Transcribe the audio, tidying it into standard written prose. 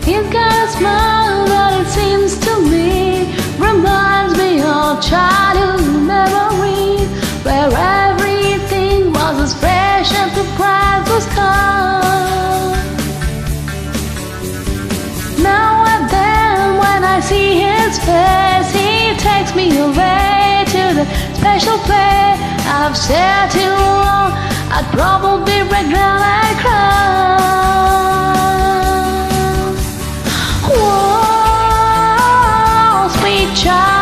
He's got a smile that it seems to me reminds me of childhood memories, where everything was as fresh as the grass was cut. Now and then when I see his face, he takes me away to the special place. I've stayed too long, I'd probably regret and cry. Whoa, sweet child.